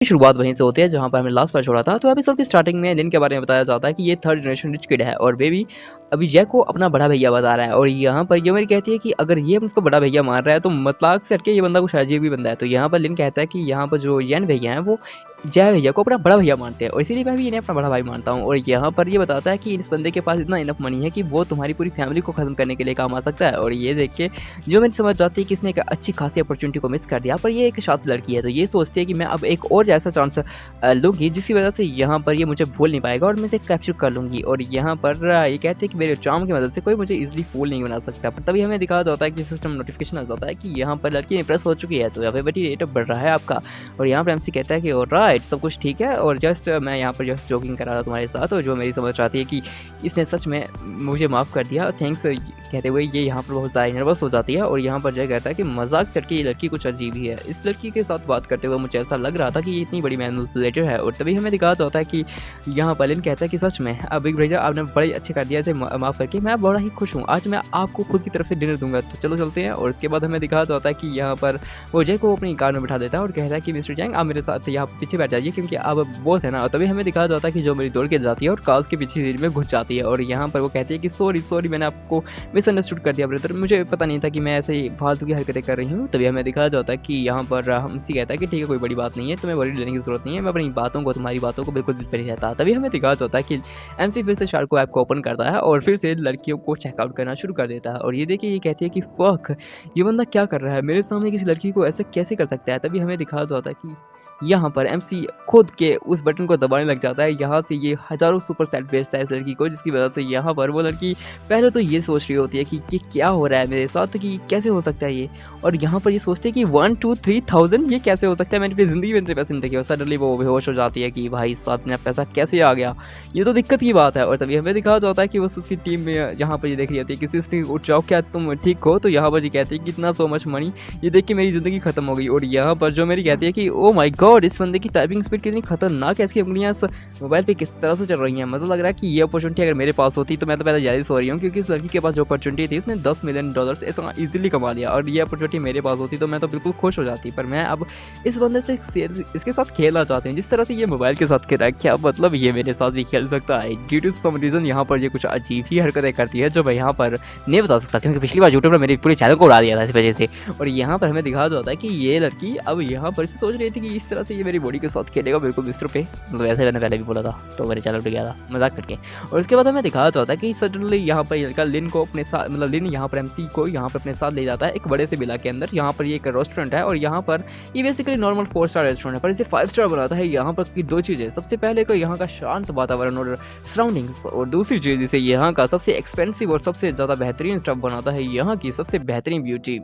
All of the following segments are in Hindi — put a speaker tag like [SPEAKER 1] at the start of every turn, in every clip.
[SPEAKER 1] शुरुआत वहीं से होती है जहाँ पर हमने लास्ट बार छोड़ा था। तो एपिसोड की स्टार्टिंग में लिन के बारे में बताया जाता है कि ये थर्ड जनरेशन रिच किड है और बेबी अभी जैक को अपना बड़ा भैया बता रहा है। और यहाँ पर ये मेरी कहती है कि अगर ये उसको बड़ा भैया मान रहा है तो मतलब से हटके ये बंदा कुछ अजीब ही बंदा है। तो यहाँ पर लिन कहता है कि यहाँ पर जो यन भैया हैं वो जय भैया को अपना बड़ा भैया मानते हैं और इसीलिए मैं भी इन्हें अपना बड़ा भाई मानता हूँ। और यहाँ पर ये बताता है कि इस बंदे के पास इतना इनफ मनी है कि वो तुम्हारी पूरी फैमिली को खत्म करने के लिए काम आ सकता है। और ये देख के जो मेरी समझ जाती है कि इसने एक अच्छी खासी अपॉर्चुनिटी को मिस कर दिया। पर ये एक शातिर लड़की है तो ये सोचती है कि मैं अब एक और ऐसा चांस लूँगी जिसकी वजह से यहाँ पर ये मुझे भूल नहीं पाएगा और मैं इसे कैप्चर कर लूँगी। और यहाँ पर ये कहते हैं कि मेरे चार्म की मदद से कोई मुझे इजीली फूल नहीं बना सकता। पर तभी हमें दिखाया जाता है कि सिस्टम नोटिफिकेशन आ जाता है कि यहाँ पर लड़की इंप्रेस हो चुकी है तो अवेलेबिलिटी रेट बढ़ रहा है आपका। और यहाँ पर एमसी कहता है कि ऑलराइट सब कुछ ठीक है और जस्ट मैं यहाँ पर जस्ट जोकिंग कर रहा था तुम्हारे साथ। और जो मेरी समझ आती है कि इसने सच में मुझे माफ़ कर दिया थैंक्स कहते हुए ये यहाँ पर बहुत ज़्यादा नर्वस हो जाती है। और यहाँ पर जय कहता है कि मजाक से हटके ये लड़की कुछ अजीब ही है। इस लड़की के साथ बात करते हुए मुझे ऐसा लग रहा था कि ये इतनी बड़ी मैनिपुलेटर है। और तभी हमें दिखाया जाता है कि यहाँ पर लिन कहता है कि सच में अब बिग भैया आपने बड़े अच्छे कर दिया इसे माफ़ करके मैं बड़ा ही खुश हूँ। आज मैं आपको खुद की तरफ से डिनर दूंगा तो चलो चलते हैं। और उसके बाद हमें दिखाया जाता है कि यहाँ पर वो जय को अपनी कार में बिठा देता है और कहता है कि मिस्टर जैंग आप मेरे साथ यहाँ पीछे बैठ जाइए क्योंकि आप बॉस है ना। तभी हमें दिखाया जाता है कि जो मेरी दौड़ के जाती है और कार्स के पीछे सीट में घुस जाती है। और यहाँ पर वो कहती है कि सॉरी मैंने आपको मिसअंडरस्टूड कर दिया ब्रदर, मुझे पता नहीं था कि मैं ऐसे ही फालतू की हरकतें कर रही हूँ। तभी हमें दिखाया जाता है कि यहाँ पर हमसे कहता है कि ठीक है कोई बड़ी बात नहीं है, तुम्हें वरी लेने की जरूरत नहीं है, मैं अपनी बातों को तुम्हारी बातों को बिल्कुल दिल पर ही रहता। तभी हमें दिखाया जाता है कि एमसी फिर से शार्क को ऐप को ओपन करता है और फिर से लड़कियों को चेकआउट करना शुरू कर देता है। और ये देखिए ये कहती है कि फक ये बंदा क्या कर रहा है, मेरे सामने किसी लड़की को ऐसे कैसे कर सकता है। तभी हमें दिखाया जाता है कि यहाँ पर एमसी खुद के उस बटन को दबाने लग जाता है। यहाँ से ये हज़ारों सुपर सेट भेजता है इस लड़की को जिसकी वजह से यहाँ पर वो लड़की पहले तो ये सोच रही होती है कि क्या हो रहा है मेरे साथ, कि कैसे हो सकता है ये। और यहाँ पर ये सोचते हैं कि 1 2 3,000 ये कैसे हो सकता है, मैंने अपनी ज़िंदगी में इतने पैसे नहीं देखे। और सडनली वो बेहोश हो जाती है कि भाई साहब इतना पैसा कैसे आ गया, ये तो दिक्कत की बात है। और तभी हमें दिखाया जाता है कि बस उसकी टीम में यहाँ पर ये देख रही होती है किसी से उठ जाओ क्या तुम ठीक हो। तो यहाँ पर ये कहती है कि इतना सो मच मनी, ये देख के मेरी ज़िंदगी खत्म हो गई। और यहाँ पर जो मेरी कहती है कि ओ माई गॉड इस बंदे की टाइपिंग स्पीड कितनी खतरनाक है, इसकी उंगलियां मोबाइल पे किस तरह से चल रही हैं। मतलब लग रहा है कि ये अपॉर्चुनिटी अगर मेरे पास होती तो मैं तो पहले जारी हो रही हूँ क्योंकि इस लड़की के पास जो अपॉर्चुनिटी थी उसने $10 मिलियन इतना ईजिली कमा लिया। और ये अपॉर्चुनिटी मेरे पास होती तो मैं तो बिल्कुल खुश हो जाती। पर मैं अब इस बंदे से इसके साथ खेलना चाहती हूँ जिस तरह से ये मोबाइल के साथ खेल रहा है, क्या मतलब ये मेरे साथ भी खेल सकता है। ड्यू टू सम रीज़न यहाँ पर ये कुछ अजीब ही हरकतें करती है जो मैं यहाँ पर नहीं बता सकता क्योंकि पिछली बार यूट्यूब पर मेरे पूरे चैनल को उड़ा दिया था इस वजह से। और यहाँ पर हमें दिखाया जाता है कि ये लड़की अब यहाँ पर सोच रही थी कि इस तरह से ये मेरी बॉडी के साथ खेलेगा बिल्कुल बिस्तर पे, मतलब वैसे मैंने पहले भी बोला था तो मेरे चैनल पे गया था मजाक करके। और उसके बाद हमें दिखाया जाता है कि सडनली यहाँ पर लड़का लिन को अपने साथ, मतलब लिन यहाँ पर एमसी को यहाँ पर अपने साथ ले जाता है एक बड़े से विला के अंदर। यहाँ पर ये एक रेस्टोरेंट है और यहाँ पर ये बेसिकली नॉर्मल 4 स्टार रेस्टोरेंट है पर इसे 5 स्टार बनाता है यहाँ पर की दो चीज़ें। सबसे पहले को यहाँ का शांत वातावरण और सराउंडिंग्स, और दूसरी चीज़ जिसे यहाँ का सबसे एक्सपेंसिव और सबसे ज़्यादा बेहतरीन स्टफ बनाता है यहाँ की सबसे बेहतरीन ब्यूटी।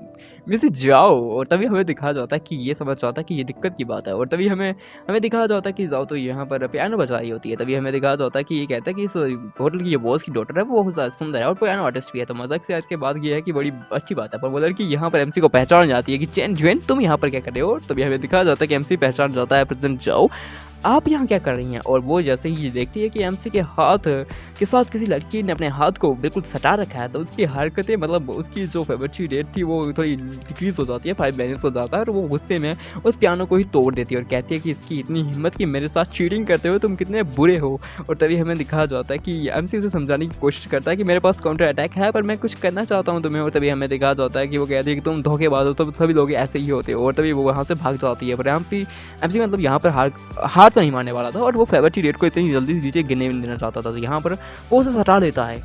[SPEAKER 1] वैसे जाओ। और तभी हमें दिखाया जाता है कि ये समझ जाता है कि ये दिक्कत की बात है। और तभी हमें दिखाया जाता है कि जाओ तो यहाँ पर पियानो बजा रही होती है। तभी हमें दिखाया जाता है कि ये कहता है कि इस होटल की जो बॉस की डॉटर है वो बहुत ज़्यादा सुंदर है और पियानो आर्टिस्ट भी है। तो मजाक से के बाद ये है कि बड़ी अच्छी बात है। पर वो लड़की यहाँ पर एमसी को पहचान जाती है कि चैन ज्वेन तुम यहाँ पर क्या कर रहे हो। तभी हमें दिखाया जाता है कि एमसी पहचान जाता है प्रेसिडेंट जाओ आप यहाँ क्या कर रही हैं। और वो जैसे ही देखती है कि एमसी के हाथ के साथ किसी लड़की ने अपने हाथ को बिल्कुल सटा रखा है तो उसकी हरकतें, मतलब उसकी जो फेवरेट रेट थी वो थोड़ी डिक्रीज हो जाती है, 5 बैलेंस हो जाता है। और वो गुस्से में उस पियानो को ही तोड़ देती है और कहती है कि इसकी इतनी हिम्मत कि मेरे साथ चीटिंग करते हुए तुम कितने बुरे हो। और तभी हमें दिखाया जाता है कि एमसी उसे समझाने की कोशिश करता है कि मेरे पास काउंटर अटैक है पर मैं कुछ करना चाहता हूँ तुम्हें। और तभी हमें दिखाया जाता है कि वो कहती है कि तुम धोखेबाज हो, तो सभी लोग ऐसे ही होते हो। और तभी वो वहाँ से भाग जाती है। पर एमसी मतलब यहाँ पर हार तो नहीं मारने वाला था और वो फेवरेट रेट को इतनी जल्दी नीचे गिरने नहीं देना चाहता था। तो यहाँ पर वो उसे हटा देता है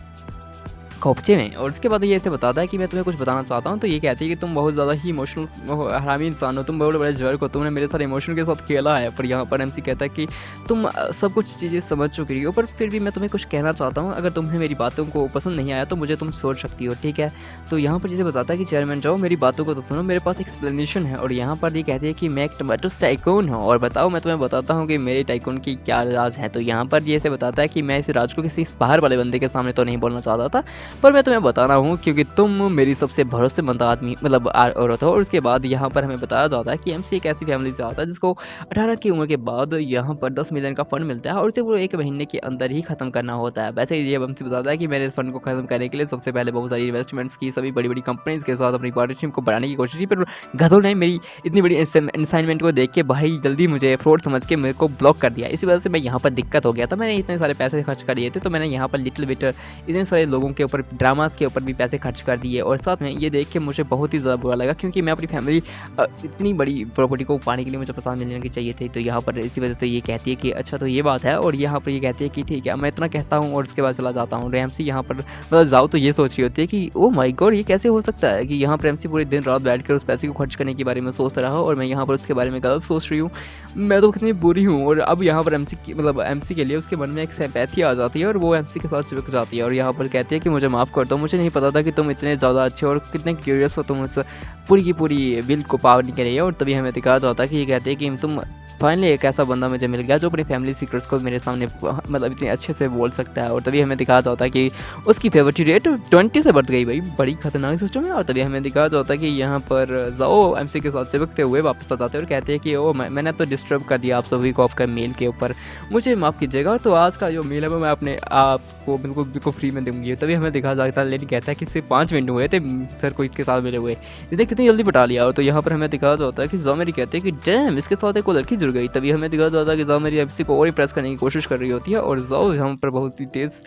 [SPEAKER 1] खोपचे में। और उसके बाद ये ऐसे बताता है कि मैं तुम्हें कुछ बताना चाहता हूँ। तो ये कहती है कि तुम बहुत ज़्यादा ही इमोशनल हरामी इंसान हो, तुम बहुत बड़े जर्क हो, तुमने मेरे साथ इमोशन के साथ खेला है। पर यहाँ पर एमसी कहता है कि तुम सब कुछ चीज़ें समझ चुकी हो पर फिर भी मैं तुम्हें कुछ कहना चाहता हूँ, अगर तुम्हें मेरी बातों को पसंद नहीं आया तो मुझे तुम सोच सकती हो, ठीक है। तो यहाँ पर जैसे बताता है कि चेयरमैन जाओ मेरी बातों को तो सुनो, मेरे पास एक्सप्लेनेशन है। और यहाँ पर ये कहती है कि मैं एक टमाटो टाइकून हूँ और बताओ मैं तुम्हें बताता हूँ कि मेरे टाइकून की क्या राज है। तो यहाँ पर ये ऐसे बताता है कि मैं इस राज को किसी बाहर वाले बंदे के सामने तो नहीं बोलना चाहता था, पर मैं तुम्हें बता रहा हूँ क्योंकि तुम मेरी सबसे भरोसेमंद आदमी मतलब औरत हो। और उसके बाद यहाँ पर हमें बताया जाता है कि एमसी एक ऐसी फैमिली से आता है जिसको 18 की उम्र के बाद यहाँ पर 10 मिलियन का फंड मिलता है और उसे वो 1 महीने के अंदर ही खत्म करना होता है। वैसे ये एमसी बताता है कि मैंने इस फंड को खत्म करने के लिए सबसे पहले बहुत सारी इन्वेस्टमेंट्स की, सभी बड़ी-बड़ी कंपनीज़ के साथ अपनी पार्टनरशिप को बढ़ाने की कोशिश की, पर गधों ने मेरी इतनी बड़ी असाइनमेंट को देख के भाई जल्दी मुझे फ्रॉड समझ के मेरे को ब्लॉक कर दिया। इसी वजह से मैं यहाँ पर दिक्कत हो गया था। मैंने इतने सारे पैसे खर्च कर दिए थे, तो मैंने यहाँ पर लिटिल बिट इतने सारे लोगों के ऊपर, ड्रामास के ऊपर भी पैसे खर्च कर दिए। और साथ में ये देख के मुझे बहुत ही ज़्यादा बुरा लगा क्योंकि मैं अपनी फैमिली इतनी बड़ी प्रॉपर्टी को पाने के लिए मुझे 50 मिलियन की चाहिए थी। तो यहाँ पर इसी वजह से ये कहती है कि अच्छा तो ये बात है, और यहाँ पर ये कहती है कि ठीक है मैं इतना कहता हूँ और उसके बाद चला जाता हूँ। रैमसी यहाँ पर मतलब जाओ तो ये सोच रही होती है कि ओ माय गॉड ये कैसे हो सकता है कि यहाँ पर रैमसी पूरे दिन रात बैठ कर उस पैसे को खर्च करने के बारे में सोचता रहा और मैं यहाँ पर उसके बारे में गलत सोच रही हूँ। मैं तो कितनी बुरी हूँ। और अब यहाँ पर एमसी के लिए उसके मन में एक सिंपैथी आ जाती है और वो एमसी के साथ चिपक जाती है और यहाँ पर कहती है कि मुझे माफ़ कर दो, मुझे नहीं पता था कि तुम इतने ज़्यादा अच्छे और कितने क्यूरियस हो, तुम उस पूरी की पूरी बिल को पाने के लिए। और तभी हमें दिखाया जाता है कि ये कहते हैं कि तुम फाइनली एक ऐसा बंदा मुझे मिल गया जो अपनी फैमिली सीक्रेट्स को मेरे सामने मतलब इतने अच्छे से बोल सकता है। और तभी हमें दिखाया जाता है कि उसकी फेवरेट रेट 20 से बढ़ गई भाई, बड़ी खतरनाक सिस्टम है। और तभी हमें दिखाया जाता है कि यहाँ पर जाओ एमसी के साथ चिपकते हुए वापस आ जाते हैं और कहते हैं कि ओ मैंने तो डिस्टर्ब कर दिया आप सभी को आपका मेल के ऊपर, मुझे माफ़ कीजिएगा। तो आज का जो मेल है वो मैं अपने आपको बिल्कुल फ्री में दूंगी। तभी हमें दिखाया जाता है लेकिन कहता है कि सिर्फ 5 मिनट हुए थे सर को इसके साथ मिले हुए, इसने कितनी जल्दी पटा लिया। और तो यहाँ पर हमें दिखाया जाता है कि जामेरी कहते हैं कि डैम इसके साथ एक लड़की जुड़ गई। तभी हमें दिखाया जाता है कि जामेरी एमसी को और इंप्रेस करने की कोशिश कर रही होती है और जाओ यहाँ पर बहुत ही तेज़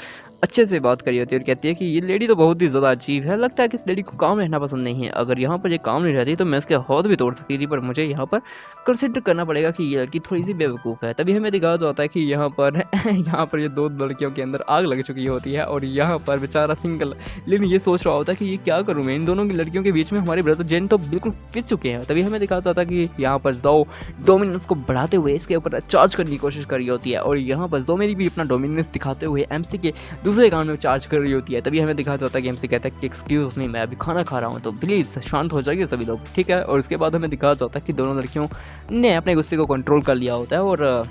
[SPEAKER 1] अच्छे से बात करी होती है और कहती है कि ये लेडी तो बहुत ही ज़्यादा अजीब है, लगता है कि इस लेडी को काम रहना पसंद नहीं है। अगर यहाँ पर ये काम नहीं रहती तो मैं इसके हाथ भी तोड़ सकती थी, पर मुझे यहाँ पर कंसिडर करना पड़ेगा कि ये लड़की थोड़ी सी बेवकूफ़ है। तभी हमें दिखाया जाता है कि यहाँ पर यहाँ पर ये 2 लड़कियों के अंदर आग लग चुकी होती है और यहाँ पर बेचारा सिंगल लेकिन ये सोच रहा होता है कि ये क्या करूँ मैं, इन दोनों की लड़कियों के बीच में हमारे ब्रदर जेन तो बिल्कुल पिस चुके हैं। तभी हमें दिखाया जाता है कि यहाँ पर जाओ डोमिनेंस को बढ़ाते हुए इसके ऊपर चार्ज करने की कोशिश कर रही होती है और यहाँ पर जोमेरी भी अपना डोमिनेंस दिखाते हुए एमसी के दूसरे कान में चार्ज कर रही होती है। तभी हमें दिखाया जाता है कि एमसी कहता है कि एक्सक्यूज़ मी मैं अभी खाना खा रहा हूँ तो प्लीज़ शांत हो जाइए सभी लोग, ठीक है। और उसके बाद हमें दिखाया जाता है कि दोनों लड़कियों ने अपने गुस्से को कंट्रोल कर लिया होता है और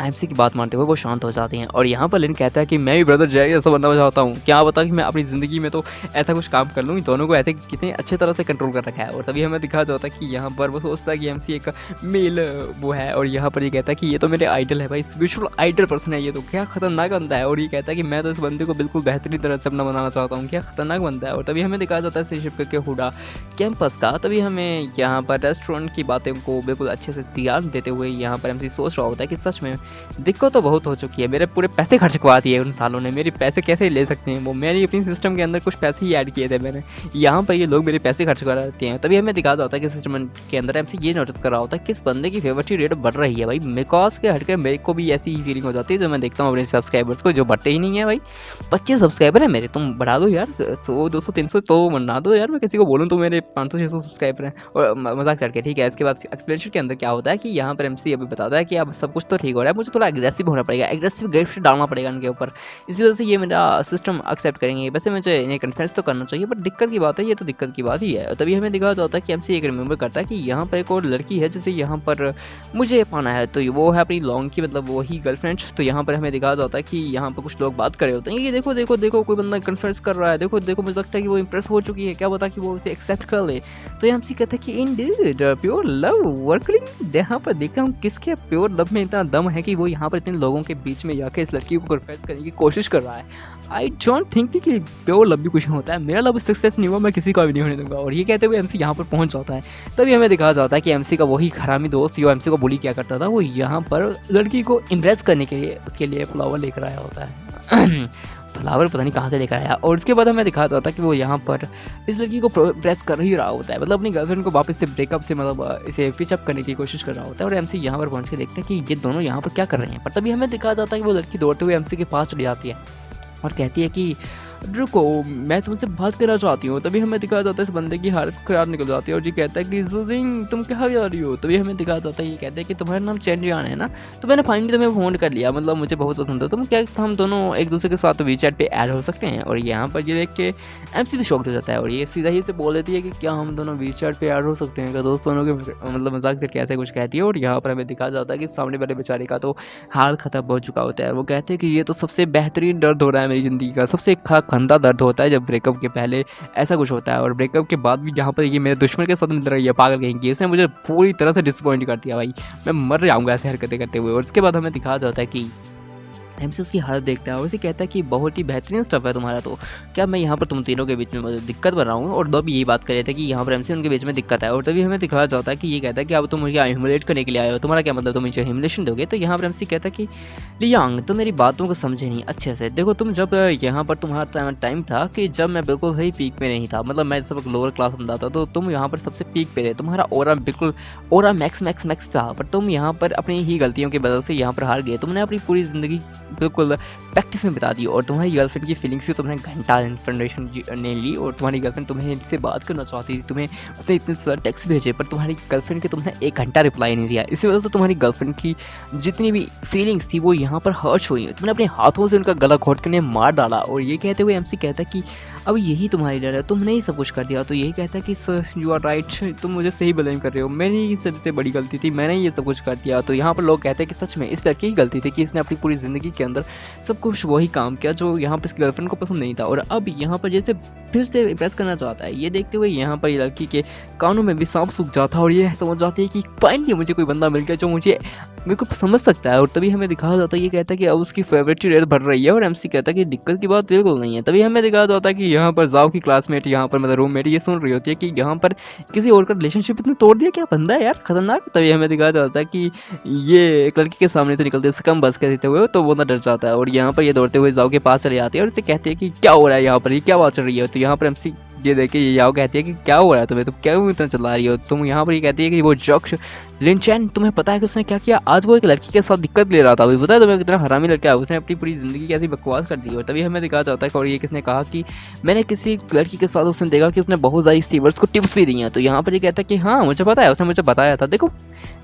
[SPEAKER 1] एमसी की बात मानते हुए वो शांत हो जाती हैं। और यहाँ पर लिन कहता है कि मैं भी ब्रदर जय ऐसा बनना चाहता हूँ, क्या बता कि मैं अपनी ज़िंदगी में तो ऐसा कुछ काम कर लूँ। इन दोनों को ऐसे कितने अच्छे तरह से कंट्रोल कर रखा है। और तभी हमें दिखाया जाता है कि यहाँ पर वो सोचता है कि एमसी एक मेल वो है और यहाँ पर ये कहता है कि ये तो मेरे आइडल है भाई, स्पिरिचुअल आइडल पर्सन है, ये तो क्या खतरनाक बंदा है। और ये कहता है कि मैं तो इस बंदे को बिल्कुल बेहतरीन तरह से अपना बनाना चाहता हूँ, क्या खतरनाक बंदा है। और तभी हमें दिखाया जाता है सिर्फ के हुडा कैंपस का। तभी हमें यहाँ पर रेस्टोरेंट की बातें को बिल्कुल अच्छे से तैयार देते हुए यहाँ पर एमसी सोच रहा होता है कि सच में दिक्कत तो बहुत हो चुकी है, मेरे पूरे पैसे खर्च करवा दिए उन सालों ने, मेरे पैसे कैसे ले सकते हैं वो, मैंने अपनी सिस्टम के अंदर कुछ पैसे ही ऐड किए थे मैंने, यहाँ पर ये लोग मेरे पैसे खर्च करा देते हैं। तभी हमें दिखा जाता है कि सिस्टम के अंदर एमसी ये नोटिस कर रहा होता है कि इस बंदे की फेवरेट रेट बढ़ रही है भाई, बिकॉज के हटके मेरे को भी ऐसी ही फीलिंग हो जाती है जो मैं देखता हूँ अपने सब्सक्राइबर्स को जो बढ़ते ही नहीं है भाई। 25 सब्सक्राइबर है मेरे, तुम बढ़ा दो यार, 100 200 300 तो बना दो यार, मैं किसी को बोलूँ तो मेरे 500 600 सब्सक्राइबर हैं। और मजाक करके ठीक है। इसके बाद एक्सप्लेनेशन के अंदर क्या होता है कि यहाँ पर एमसी अभी बताता है कि अब सब कुछ तो ठीक हो रहा है, मुझे थोड़ा एग्रेसिव होना पड़ेगा, एग्रेसिव ग्रेप्स डालना पड़ेगा इनके ऊपर, इसी वजह से ये मेरा सिस्टम एक्सेप्ट करेंगे। वैसे मुझे इन्हें कन्फेस तो करना चाहिए पर दिक्कत की बात है, ये तो दिक्कत की बात ही है। तभी हमें दिखाया जाता है कि एमसी एक रिमेंबर करता है कि यहाँ पर एक और लड़की है जिसे यहाँ पर मुझे पाना है, तो वो है अपनी लॉन्ग की मतलब वही गर्लफ्रेंड्स। तो यहाँ पर हमें दिखाया जाता है कि यहाँ पर कुछ लोग बात कर रहे होते हैं, ये देखो देखो देखो कोई बंदा कन्फेस कर रहा है, देखो देखो मुझे लगता है कि वो इंप्रेस हो चुकी है, क्या पता कि वो उसे एक्सेप्ट कर ले। तो एमसी कहता है कि इंडीड प्योर लव वर्किंग, यहाँ पर देखता हूँ किसके प्योर लव में इतना दम है कि वो यहाँ पर इतने लोगों के बीच में जाकर इस लड़की को कन्फेस करने की कोशिश कर रहा है। आई डोंट थिंक कि प्योर लव भी कुछ होता है, मेरा लव सक्सेस नहीं हुआ, मैं किसी का भी नहीं होने दूंगा। और ये कहते हुए एमसी यहाँ पर पहुंच जाता है। तभी हमें दिखाया जाता है कि एमसी का वही खरामी दोस्त जो एमसी को बुली किया करता था, वो यहाँ पर लड़की को इम्प्रेस करने के लिए उसके लिए फ्लावर लेकर आया होता है फ्लावर पता नहीं कहाँ से लेकर आया। और उसके बाद हमें दिखाया जाता है कि वो यहाँ पर इस लड़की को प्रेस कर ही रहा होता है, मतलब अपनी गर्लफ्रेंड को वापस से ब्रेकअप से मतलब इसे पिचअप करने की कोशिश कर रहा होता है। और एमसी यहाँ पर पहुँच के देखते हैं कि ये दोनों यहाँ पर क्या कर रहे हैं। पर तभी हमें दिखाया जाता है कि वो लड़की दौड़ते हुए एमसी के पास चली जाती है और कहती है कि रुको मैं तुमसे बात करना चाहती हूँ। तभी हमें दिखाया जाता है इस बंदे की हालत खराब निकल जाती है और ये कहता है कि जुजिंग तुम क्या जा रही हो। तभी हमें दिखाया जाता है ये कहते हैं कि तुम्हारा नाम चैनरियान है ना, तो मैंने फाइनली तुम्हें फ़ोन कर लिया, मतलब मुझे बहुत पसंद है तुम, क्या हम दोनों एक दूसरे के साथ वीचैट पे ऐड हो सकते हैं। और यहाँ पर ये देख के एमसी भी शॉक्ड हो जाता है और ये सीधा ही से बोल देती है कि क्या हम दोनों वीचैट पे ऐड हो सकते हैं, क्या दोस्त दोनों के मतलब मजाक करके ऐसे कुछ कहती है। और यहाँ पर हमें दिखाया जाता है कि सामने वाले बेचारे का तो हाल ख़त्म हो चुका होता है, वो कहते हैं कि ये तो सबसे बेहतरीन दर्द हो रहा है मेरी ज़िंदगी का, सबसे गंदा दर्द होता है जब ब्रेकअप के पहले ऐसा कुछ होता है, और ब्रेकअप के बाद भी जहाँ पर ये मेरे दुश्मन के साथ मिल रही है पागल कहीं की, इसने मुझे पूरी तरह से डिसअपॉइंट कर दिया भाई। मैं मर जाऊँगा ऐसे हरकतें करते हुए। और उसके बाद हमें दिखाया जाता है कि एमसी उसकी हालत देखता है और उसे कहता है कि बहुत ही बेहतरीन स्टफ है तुम्हारा, तो क्या मैं यहाँ पर तुम तीनों के बीच में मुझे दिक्कत बन रहा हूँ। और दो भी यही बात कर रहे थे कि यहाँ पर एमसी उनके बीच में दिक्कत है। और तभी हमें दिखाया जाता है कि ये कहता है कि अब तुम मुझे ह्यूमिलेट करने के लिए आए हो, तुम्हारा क्या मतलब, तुम मुझे ह्यूमिलेशन दोगे। तो यहाँ पर एमसी कहता है कि लियांग तुम मेरी बातों को समझे नहीं अच्छे से। देखो तुम जब यहाँ पर तुम्हारा टाइम था कि जब मैं बिल्कुल सही पीक में नहीं था, मतलब मैं सब लोअर क्लास में था, तो तुम यहाँ पर सबसे पीक पे थे, तुम्हारा ओरा बिल्कुल ओरा मैक्स मैक्स मैक्स था, पर तुम यहाँ पर अपनी ही गलतियों की वजह से यहाँ पर हार गए। तुमने अपनी पूरी ज़िंदगी बिल्कुल प्रैक्टिस में बिता दी, और तुम्हारी गर्लफ्रेंड की फीलिंग्स की तुमने घंटा इन्फॉर्मेशन ने ली, और तुम्हारी गर्लफ्रेंड तुम्हें इससे बात करना चाहती थी, तुम्हें उसने इतने सारे टेक्स्ट भेजे, पर तुम्हारी गर्लफ्रेंड के तुमने 1 घंटा रिप्लाई नहीं दिया। इसी वजह से तुम्हारी गर्लफ्रेंड की जितनी भी फीलिंग्स थी वो यहाँ पर हर्ट हुई। तुमने अपने हाथों से उनका गला घोट कर उन्हें मार डाला। और ये कहते हुए एमसी कहता कि अब यही तुम्हारी डर है, तुमने ही सब कुछ कर दिया। तो यही कहता है कि सर यू आर राइट, तुम मुझे सही ब्लेम कर रहे हो, मेरी ही सबसे बड़ी गलती थी, मैंने ही ये सब कुछ कर दिया। तो यहाँ पर लोग कहते हैं कि सच में इस लड़की की गलती थी कि इसने अपनी पूरी ज़िंदगी के अंदर सब कुछ वही काम किया जो यहाँ पर इसकी गर्लफ्रेंड को पसंद नहीं था, और अब यहाँ पर जैसे फिर से इम्प्रेस करना चाहता है। ये देखते हुए यहाँ पर ये लड़की के कानों में भी सांप सूख जाता है, और ये समझ जाती है कि फाइनली मुझे कोई बंदा मिल गया जो मुझे मेरे को समझ सकता है। और तभी हमें दिखाया जाता है, ये कहता है कि अब उसकी फेवरेट रेट बढ़ रही है, और एमसी कहता है कि दिक्कत की बात बिल्कुल नहीं है। तभी हमें दिखाया जाता है कि यहाँ पर जाओ की क्लासमेट, यहाँ पर मतलब रूममेट ये सुन रही होती है कि यहाँ पर किसी और का रिलेशनशिप इतने तोड़ दिया, क्या बंदा है यार खतरनाक। तभी हमें दिखाया जाता है कि ये एक लड़की के सामने से निकलते सकम बस के देते हुए, तो वो ना डर जाता है, और यहाँ पर ये दौड़ते हुए जाओ के पास चले जाते हैं, और उससे कहते हैं कि क्या हो रहा है यहाँ पर, ये क्या बात चल रही है। तो यहाँ पर एमसी ये देखे ये याओ कहती है कि क्या हो रहा है तुम्हें, तुम क्यों इतना चला रही हो तुम। यहाँ पर ये कहती है कि वो जॉक्स लिनचैन, तुम्हें पता है कि उसने क्या किया, आज वो एक लड़की के साथ दिक्कत ले रहा था, अभी पता है तुम्हें कितना हरामी लड़का है, उसने अपनी पूरी ज़िंदगी कैसी बकवास कर दी। और तभी हमें दिखाया जाता है और ये किसने कहा कि मैंने किसी लड़की के साथ उसने देखा कि उसने बहुत सारी स्टीवर्स को टिप्स भी दी हैं। तो यहाँ पर ये कहता है कि हाँ मुझे पता है, उसने मुझे बताया था। देखो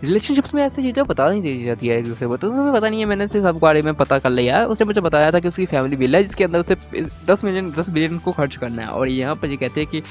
[SPEAKER 1] रिलेशनशिप्स में ऐसी चीज़ें बता नहीं दी जाती है एक दूसरे को, तो तुम्हें पता नहीं है, मैंने से सब बारे में पता कर लिया है। उसने मुझे बताया था कि उसकी फैमिली बिल है जिसके अंदर उसे 10 बिलियन को खर्च करना है। और यहाँ पर ये कहते हैं कि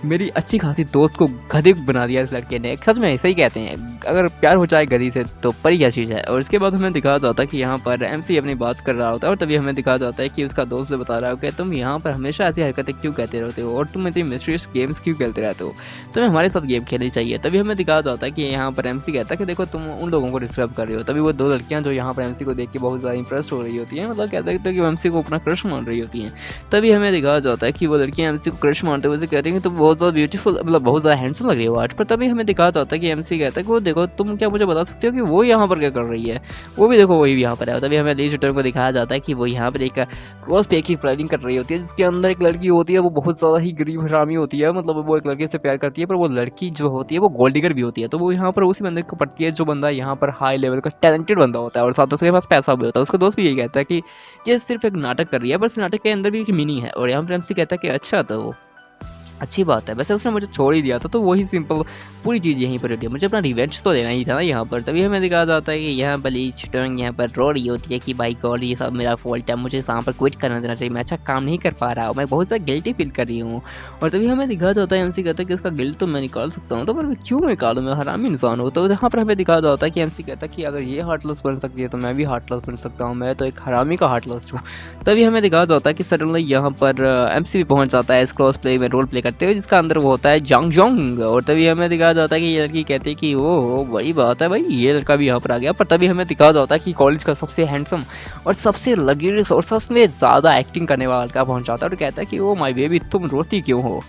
[SPEAKER 1] मेरी अच्छी खासी दोस्त को गधे बना दिया इस लड़के ने। सच में ऐसा ही कहते हैं, अगर प्यार हो जाए गधी से तो परी क्या चीज़ है। और इसके बाद हमें दिखाया जाता है कि यहाँ पर एमसी अपनी बात कर रहा होता है, और तभी हमें दिखाया जाता है कि उसका दोस्त से बता रहा हो कि तुम यहाँ पर हमेशा ऐसी हरकतें क्यों कहते रहते हो, और तुम इतनी मिस्टीरियस गेम्स क्यों खेलते रहते हो, तुम्हें हमारे साथ गेम खेलनी चाहिए। तभी हमें दिखाया जाता है कि यहाँ पर एमसी कहता है कि देखो तुम उन लोगों को डिस्टर्ब कर रहे हो। तभी वो 2 लड़कियाँ जो यहाँ पर एमसी को देख के बहुत ज़्यादा इंप्रेस हो रही होती हैं, मतलब कहते हैं कि एमसी को अपना क्रश मान रही होती हैं। तभी हमें दिखाया जाता है कि वो लड़कियाँ एमसी को क्रश मानते हुए कहते हैं कि तुम बहुत ज़्यादा ब्यूटीफुल, मतलब बहुत ज़्यादा हैंडसम लग रही हो आज। पर तभी हमें दिखाया जाता है कि एमसी कहता है कि वो देखो तुम क्या मुझे बता सकते हो कि वो यहाँ पर क्या कर रही है, वो भी देखो वही यहाँ पर है। तभी हमें लीज रिटर्न को दिखाया जाता है कि वो यहाँ पर एक क्रॉस पे की प्लानिंग कर रही होती है, जिसके अंदर एक लड़की होती है, वो बहुत ज़्यादा ही गरीब हरामी होती है, मतलब वो एक लड़के से प्यार करती है, पर वो लड़की जो होती है वो गोल्ड डिगर भी होती है। तो वो यहाँ पर उसी बंदे को पटती है जो बंदा यहाँ पर हाई लेवल का टैलेंटेड बंदा होता है, और साथ उसके पास पैसा भी होता है। उसका दोस्त भी यही कहता है कि ये सिर्फ एक नाटक कर रही है, बस नाटक के अंदर भी एक मीनिंग है। और यहाँ पर एमसी कहता है कि अच्छा तो अच्छी बात है, वैसे उसने मुझे छोड़ ही दिया था, तो वही सिंपल पूरी चीज़ यहीं पर होती है, मुझे अपना रिवेंज तो देना ही था ना यहाँ पर। तभी हमें दिखाया जाता है कि यहाँ पर लीच टर्न यहाँ पर रो रही होती है कि भाई गॉड ये सब मेरा फॉल्ट है, मुझे यहाँ पर क्विट करना देना चाहिए, मैं अच्छा काम नहीं कर पा रहा हूँ, मैं बहुत ज़्यादा गिल्टी फील कर रही हूँ। और तभी हमें दिखाया जाता है एमसी कहता है कि इसका गिल्ट तो मैं निकाल सकता हूँ, तो पर मैं क्यों निकालूँ, मैं हरामी इंसान हूँ। तो यहाँ पर हमें दिखाया जाता है कि एमसी कहता है कि अगर ये हार्टलेस बन सकती है तो मैं भी हार्टलेस बन सकता हूँ, मैं तो एक हरामी का हार्टलेस हूँ। तभी हमें दिखाया जाता है कि सडनली यहाँ पर एमसी भी पहुँच जाता है इस क्रॉस प्ले में रोल प्ले करते हुए, जिसका अंदर वो होता है जांग जोंग। और तभी हमें दिखाया जाता है कि ये लड़की कहती है कि ओह बड़ी बात है भाई, ये लड़का भी यहाँ पर आ गया। पर तभी हमें दिखाया जाता है कि कॉलेज का सबसे हैंडसम और सबसे लग्जरियस और सबसे ज़्यादा एक्टिंग करने वाला लड़का पहुँच जाता है, और कहता है कि ओ माय बेबी तुम रोती क्यों हो,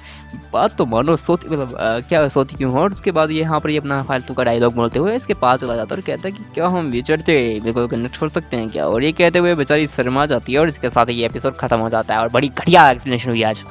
[SPEAKER 1] बात तो मानो सोती, मतलब क्या सोती क्यों हो। और उसके बाद ये यहाँ पर ये अपना फालतू का डायलॉग बोलते हुए इसके पास चला जाता है और कहता है कि क्या हम विचरते बिल्कुल कनेक्ट छोड़ सकते हैं क्या। और ये कहते हुए बेचारी शर्मा जाती है, और इसके साथ ये एपिसोड खत्म हो जाता है। और बड़ी घटिया एक्सप्लेनेशन हुई आज।